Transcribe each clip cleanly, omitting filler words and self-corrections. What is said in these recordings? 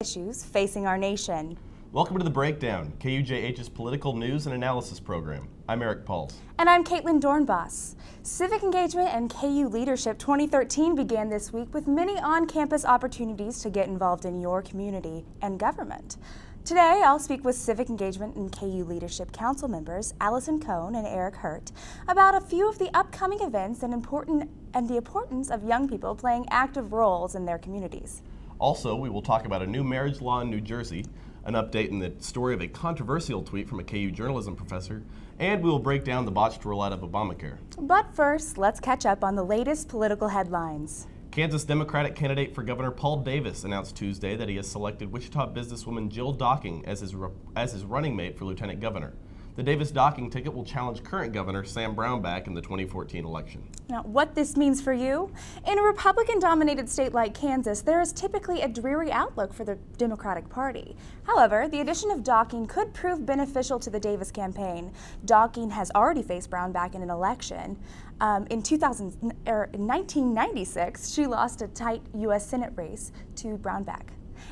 Issues facing our nation. Welcome to The Breakdown, KUJH's political news and analysis program. I'm Eric Pauls. And I'm Caitlin Dornbos. Civic Engagement and KU Leadership 2013 began this week with many on-campus opportunities to get involved in your community and government. Today, I'll speak with Civic Engagement and KU Leadership Council members Allison Cohn and Eric Hurt about a few of the upcoming events and the importance of young people playing active roles in their communities. Also, we will talk about a new marriage law in New Jersey, an update in the story of a controversial tweet from a KU journalism professor, and we will break down the botched rollout of Obamacare. But first, let's catch up on the latest political headlines. Kansas Democratic candidate for Governor Paul Davis announced Tuesday that he has selected Wichita businesswoman Jill Docking as his running mate for lieutenant governor. The Davis-Docking ticket will challenge current Governor Sam Brownback in the 2014 election. Now, what this means for you? In a Republican-dominated state like Kansas, there is typically a dreary outlook for the Democratic Party. However, the addition of Docking could prove beneficial to the Davis campaign. Docking has already faced Brownback in an election. In 1996, she lost a tight U.S. Senate race to Brownback.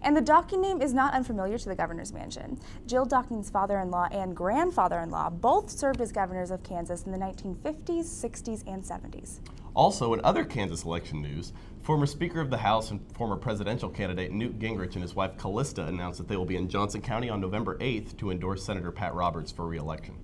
And the Docking name is not unfamiliar to the governor's mansion. Jill Docking's father-in-law and grandfather-in-law both served as governors of Kansas in the 1950s, 60s, and 70s. Also, in other Kansas election news, former Speaker of the House and former presidential candidate Newt Gingrich and his wife Callista announced that they will be in Johnson County on November 8th to endorse Senator Pat Roberts for re-election.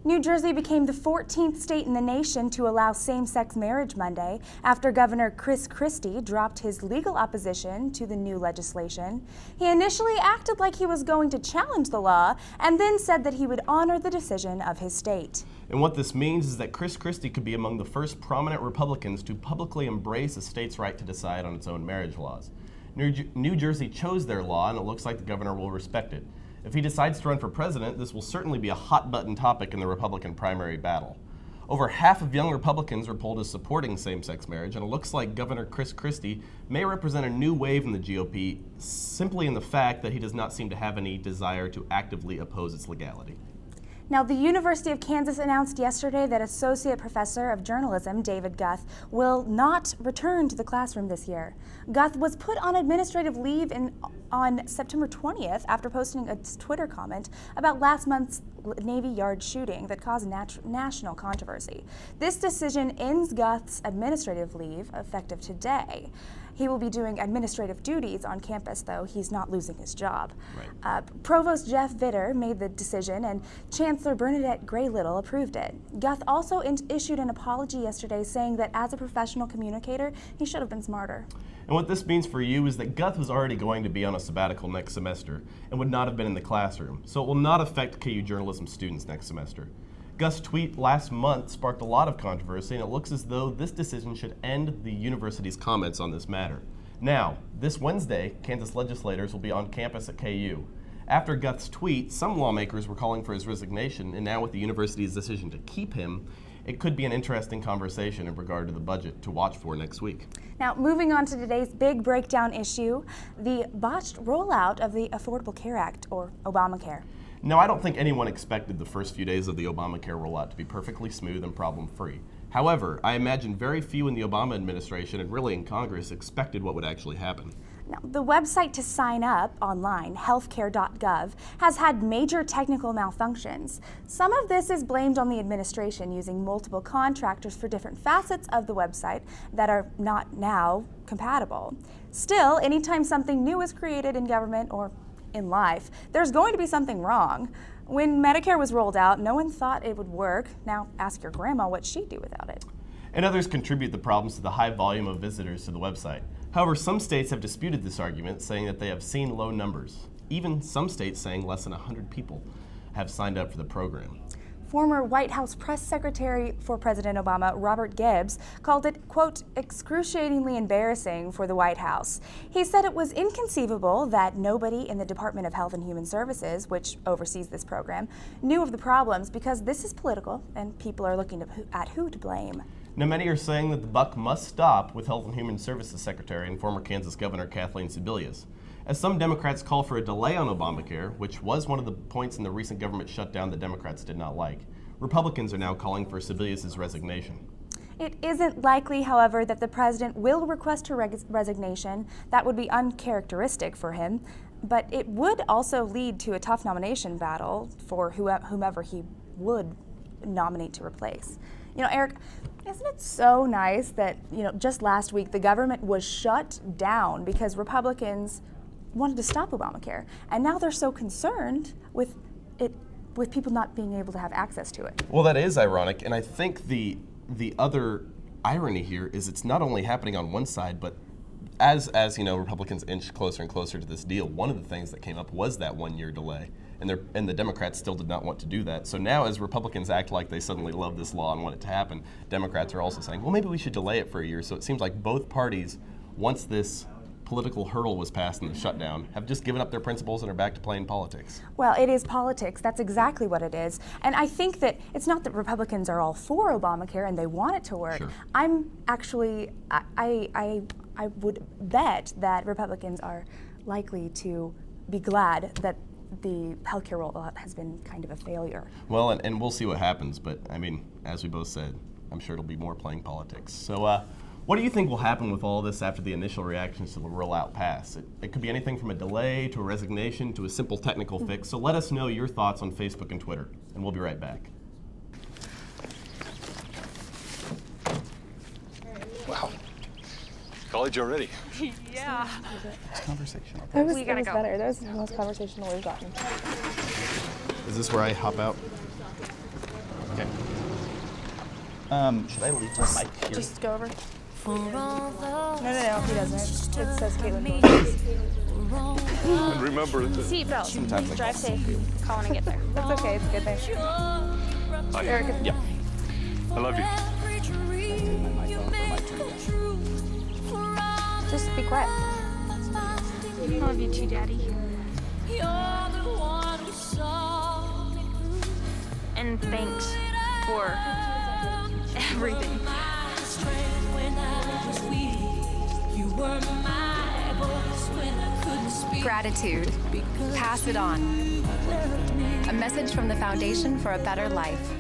New Jersey became the 14th state in the nation to allow same-sex marriage Monday after Governor Chris Christie dropped his legal opposition to the new legislation. He initially acted like he was going to challenge the law and then said that he would honor the decision of his state. And what this means is that Chris Christie could be among the first prominent Republicans to publicly embrace a state's right to decide on its own marriage laws. New Jersey chose their law, and it looks like the governor will respect it. If he decides to run for president, this will certainly be a hot-button topic in the Republican primary battle. Over half of young Republicans were polled as supporting same-sex marriage, and it looks like Governor Chris Christie may represent a new wave in the GOP simply in the fact that he does not seem to have any desire to actively oppose its legality. Now, the University of Kansas announced yesterday that Associate Professor of Journalism David Guth will not return to the classroom this year. Guth was put on administrative leave on September 20th after posting a Twitter comment about last month's Navy Yard shooting that caused national controversy. This decision ends Guth's administrative leave effective today. He will be doing administrative duties on campus, though he's not losing his job. Right. Provost Jeff Vitter made the decision, and Chancellor Bernadette Gray-Little approved it. Guth also issued an apology yesterday, saying that as a professional communicator, he should have been smarter. And what this means for you is that Guth was already going to be on a sabbatical next semester and would not have been in the classroom, so it will not affect KU journalism students next semester. Guth's tweet last month sparked a lot of controversy, and it looks as though this decision should end the university's comments on this matter. Now, this Wednesday, Kansas legislators will be on campus at KU. After Guth's tweet, some lawmakers were calling for his resignation, and now with the university's decision to keep him, it could be an interesting conversation in regard to the budget to watch for next week. Now, moving on to today's big breakdown issue, the botched rollout of the Affordable Care Act, or Obamacare. Now, I don't think anyone expected the first few days of the Obamacare rollout to be perfectly smooth and problem-free. However, I imagine very few in the Obama administration and really in Congress expected what would actually happen. Now, the website to sign up online, healthcare.gov, has had major technical malfunctions. Some of this is blamed on the administration using multiple contractors for different facets of the website that are not now compatible. Still, anytime something new is created in government or in life, there's going to be something wrong. When Medicare was rolled out, no one thought it would work. Now ask your grandma what she'd do without it. And others contribute the problems to the high volume of visitors to the website. However, some states have disputed this argument, saying that they have seen low numbers. Even some states saying less than 100 people have signed up for the program. Former White House press secretary for President Obama, Robert Gibbs, called it, quote, excruciatingly embarrassing for the White House. He said it was inconceivable that nobody in the Department of Health and Human Services, which oversees this program, knew of the problems because this is political and people are looking at who to blame. Now, many are saying that the buck must stop with Health and Human Services Secretary and former Kansas Governor Kathleen Sebelius. As some Democrats call for a delay on Obamacare, which was one of the points in the recent government shutdown that Democrats did not like, Republicans are now calling for Sebelius' resignation. It isn't likely, however, that the president will request her resignation. That would be uncharacteristic for him. but it would also lead to a tough nomination battle for whomever he would nominate to replace. You know, Eric, isn't it so nice that, you know, just last week the government was shut down because Republicans wanted to stop Obamacare, and now they're so concerned with people not being able to have access to it. Well, that is ironic, and I think the other irony here is it's not only happening on one side, but as you know, Republicans inch closer and closer to this deal, one of the things that came up was that 1-year delay, and the Democrats still did not want to do that. So now, as Republicans act like they suddenly love this law and want it to happen, Democrats are also saying, well, maybe we should delay it for a year. So it seems like both parties, once this political hurdle was passed in the shutdown, have just given up their principles and are back to playing politics. Well, it is politics. That's exactly what it is. And I think that it's not that Republicans are all for Obamacare and they want it to work. Sure. I'm actually, I would bet that Republicans are likely to be glad that the healthcare rollout has been kind of a failure. Well, and we'll see what happens, but I mean, as we both said, I'm sure it'll be more playing politics. So what do you think will happen with all this after the initial reactions to the rollout pass? It could be anything from a delay to a resignation to a simple technical fix. So let us know your thoughts on Facebook and Twitter, and we'll be right back. Wow. College already. Yeah. It's conversational. We gotta go. Better. That was the most conversational we've gotten. Is this where I hop out? Okay. Should I leave my mic here? Just go over. No, he doesn't. It says Caitlin. And remember that Seatbelt. sometimes I Drive safe. Call when I get there. That's okay. It's a good thing. Eric. Yeah. I love you. Just be quiet. I love you too, Daddy. And thanks for everything. Gratitude. Pass it on. A message from the Foundation for a Better Life.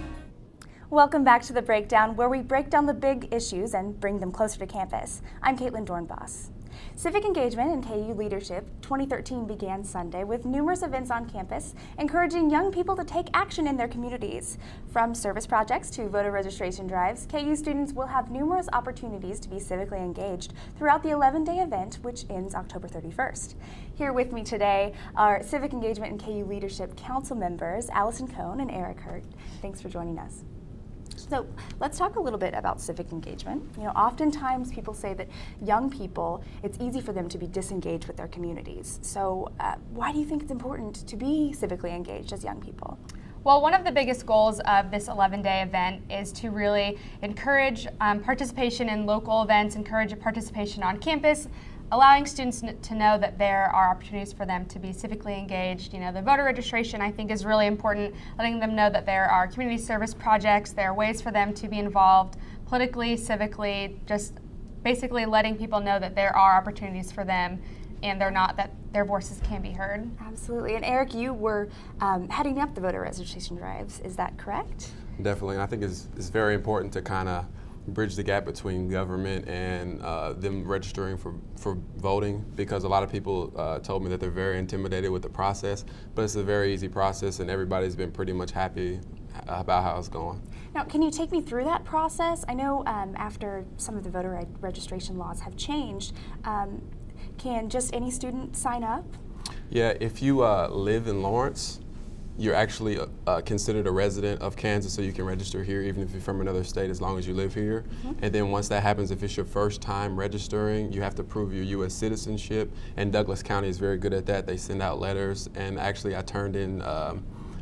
Welcome back to The Breakdown, where we break down the big issues and bring them closer to campus. I'm Caitlin Dornbos. Civic Engagement and KU Leadership 2013 began Sunday with numerous events on campus, encouraging young people to take action in their communities. From service projects to voter registration drives, KU students will have numerous opportunities to be civically engaged throughout the 11-day event, which ends October 31st. Here with me today are Civic Engagement and KU Leadership Council members Allison Cohn and Eric Hurt. Thanks for joining us. So let's talk a little bit about civic engagement. You know, oftentimes people say that young people, it's easy for them to be disengaged with their communities. So why do you think it's important to be civically engaged as young people? Well, one of the biggest goals of this 11-day event is to really encourage participation in local events, encourage participation on campus, allowing students to know that there are opportunities for them to be civically engaged. You know, the voter registration, I think, is really important, letting them know that there are community service projects, there are ways for them to be involved politically, civically, just basically letting people know that there are opportunities for them and that their voices can be heard. Absolutely. And Eric, you were heading up the voter registration drives. Is that correct? Definitely, and I think it's very important to kind of bridge the gap between government and them registering for voting, because a lot of people told me that they're very intimidated with the process, but it's a very easy process and everybody's been pretty much happy about how it's going. Now, can you take me through that process? I know after some of the voter registration laws have changed, can just any student sign up? Yeah, if you live in Lawrence, you're actually considered a resident of Kansas, so you can register here even if you're from another state as long as you live here. Mm-hmm. And then once that happens, if it's your first time registering, you have to prove your U.S. citizenship, and Douglas County is very good at that. They send out letters, and actually I turned in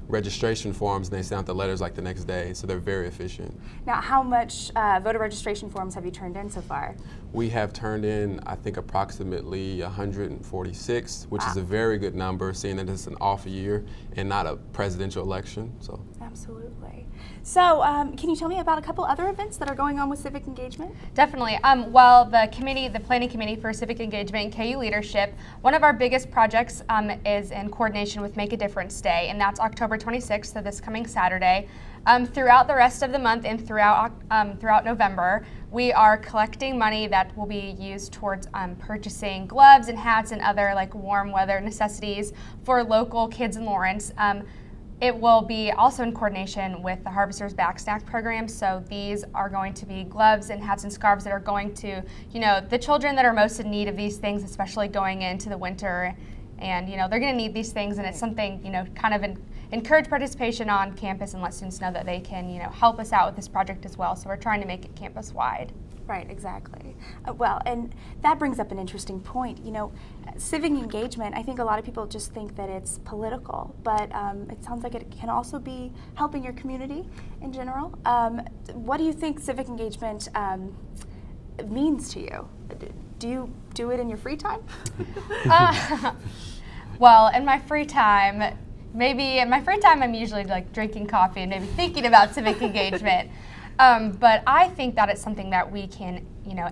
registration forms and they sent out the letters like the next day, so they're very efficient. Now, how much voter registration forms have you turned in so far? We have turned in, I think, approximately 146, which is a very good number, seeing that it's an off year and not a presidential election. So. Absolutely. So, can you tell me about a couple other events that are going on with civic engagement? Definitely. Well, the planning committee for civic engagement and KU leadership, one of our biggest projects is in coordination with Make a Difference Day, and that's October 26th, so this coming Saturday. Throughout the rest of the month and throughout November, we are collecting money that will be used towards purchasing gloves and hats and other like warm weather necessities for local kids in Lawrence. It will be also in coordination with the Harvester's Back Snack program. So these are going to be gloves and hats and scarves that are going to, the children that are most in need of these things, especially going into the winter. And, they're going to need these things, and it's something, kind of encourage participation on campus and let students know that they can, help us out with this project as well. So we're trying to make it campus-wide. Right, exactly. Well, and that brings up an interesting point. Civic engagement, I think a lot of people just think that it's political, but it sounds like it can also be helping your community in general. What do you think civic engagement means to you? Do you do it in your free time? Well, in my free time, I'm usually like drinking coffee and maybe thinking about civic engagement. But I think that it's something that we can,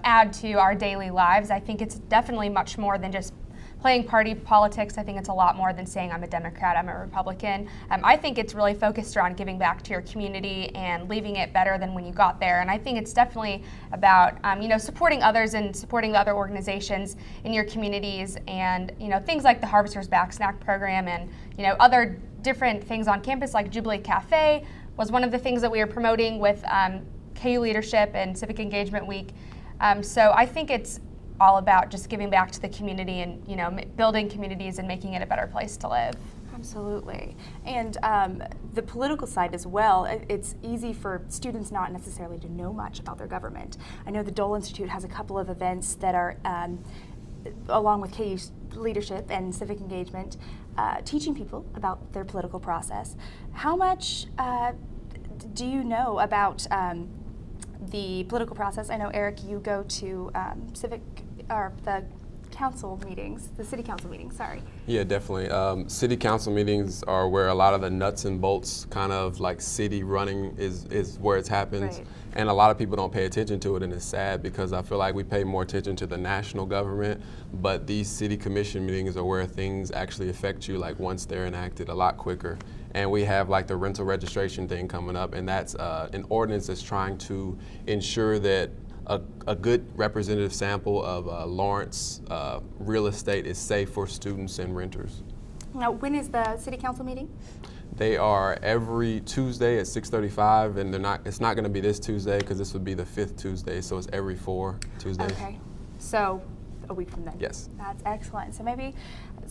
add to our daily lives. I think it's definitely much more than just playing party politics. I think it's a lot more than saying I'm a Democrat, I'm a Republican. I think it's really focused around giving back to your community and leaving it better than when you got there. And I think it's definitely about, supporting others and supporting other organizations in your communities and, things like the Harvester's Back Snack program and, other different things on campus like Jubilee Cafe was one of the things that we were promoting with KU Leadership and Civic Engagement Week. So I think it's all about just giving back to the community and building communities and making it a better place to live. Absolutely. And the political side as well, it's easy for students not necessarily to know much about their government. I know the Dole Institute has a couple of events that are, along with KU Leadership and Civic Engagement, teaching people about their political process. How much do you know about the political process? I know, Eric, you go to the council meetings, the city council meetings, sorry. Yeah, definitely. City council meetings are where a lot of the nuts and bolts kind of like city running is where it happens. Right. And a lot of people don't pay attention to it, and it's sad because I feel like we pay more attention to the national government, but these city commission meetings are where things actually affect you, like once they're enacted, a lot quicker. And we have like the rental registration thing coming up, and that's an ordinance that's trying to ensure that a good representative sample of Lawrence real estate is safe for students and renters. Now, when is the city council meeting? They are every Tuesday at 6:35, and it's not going to be this Tuesday because this would be the 5th Tuesday, so it's every 4 Tuesdays. Okay, so a week from then. Yes. That's excellent. So maybe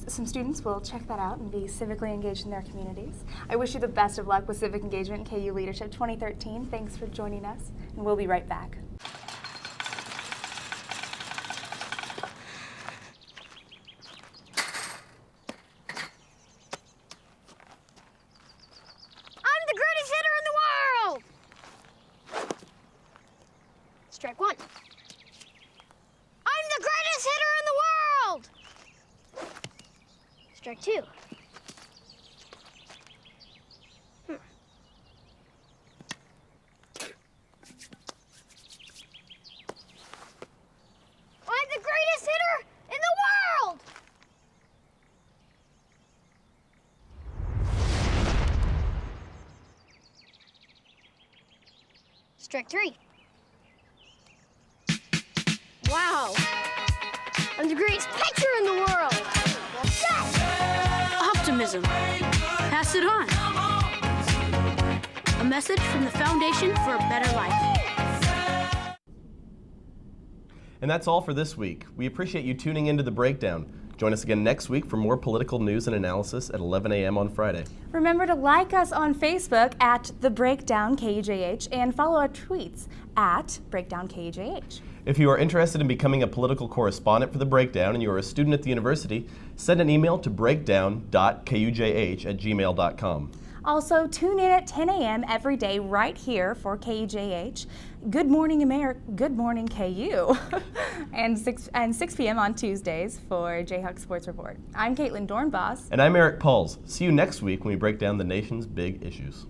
some students will check that out and be civically engaged in their communities. I wish you the best of luck with Civic Engagement and KU Leadership 2013. Thanks for joining us, and we'll be right back. Strike one. I'm the greatest hitter in the world! Strike two. I'm the greatest hitter in the world! Strike three. Wow, I'm the greatest pitcher in the world. Yes! Optimism. Pass it on. A message from the Foundation for a Better Life. And that's all for this week. We appreciate you tuning into The Breakdown. Join us again next week for more political news and analysis at 11 a.m. on Friday. Remember to like us on Facebook at The Breakdown KUJH and follow our tweets at Breakdown KUJH. If you are interested in becoming a political correspondent for The Breakdown and you are a student at the university, send an email to breakdown.kujh@gmail.com. Also, tune in at 10 a.m. every day right here for KUJH. Good Morning America, Good Morning KU, and 6 p.m. on Tuesdays for Jayhawk Sports Report. I'm Caitlin Dornbos. And I'm Eric Pauls. See you next week when we break down the nation's big issues.